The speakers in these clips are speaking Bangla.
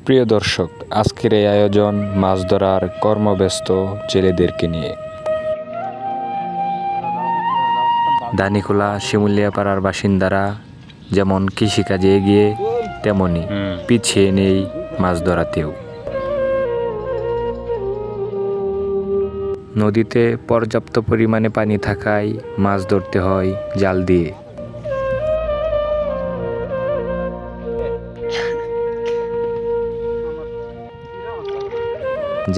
প্রিয় দর্শক, আজকের এই আয়োজন মাছ ধরার কর্মব্যস্ত জেলেদেরকে নিয়ে। দানিখোলা শিমুলিয়াপাড়ার বাসিন্দারা যেমন কৃষিকাজে এগিয়ে, তেমনি পিছিয়ে নেই মাছ ধরাতেও। নদীতে পর্যাপ্ত পরিমাণে পানি থাকায় মাছ ধরতে হয় জাল দিয়ে।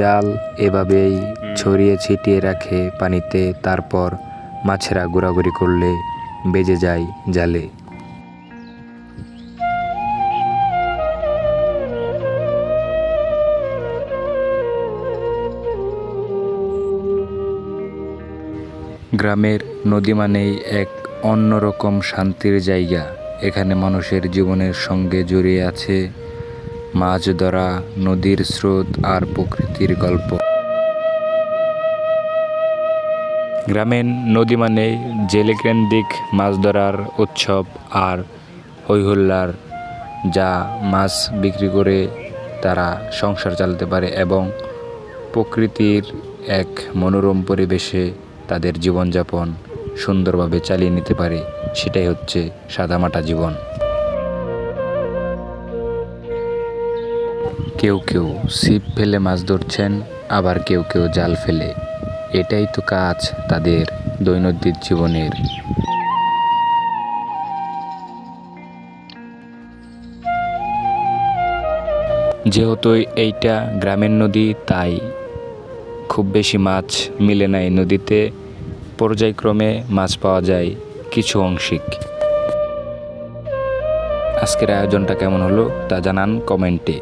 জাল এভাবেই ছড়িয়ে ছিটিয়ে রাখে পানিতে, তারপর মাছেরা ঘোরাঘুরি করলে বেজে যায় জালে। গ্রামের নদী মানেই এক অন্যরকম শান্তির জায়গা। এখানে মানুষের জীবনের সঙ্গে জড়িয়ে আছে মাছ ধরা, নদীর স্রোত আর প্রকৃতির গল্প। গ্রামের নদী মানে জেলেকেন্দ্রিক মাছ ধরার উৎসব আর হইহুল্লার, যা মাছ বিক্রি করে তারা সংসার চালাতে পারে এবং প্রকৃতির এক মনোরম পরিবেশে তাদের জীবনযাপন সুন্দরভাবে চালিয়ে নিতে পারে। সেটাই হচ্ছে সাদামাটা জীবন। কেউ কেউ ছিপ ফেলে মাছ ধরছেন, আবার কেউ কেউ জাল ফেলে। এটাই তো কাজ তাদের দৈনন্দিন জীবনের। যেহেতু এইটা গ্রামের নদী, তাই খুব বেশি মাছ মিলে না এই নদীতে। পর্যায়ক্রমে মাছ পাওয়া যায় কিছু আংশিক। আজকের আয়োজনটা কেমন হলো তা জানান কমেন্টে।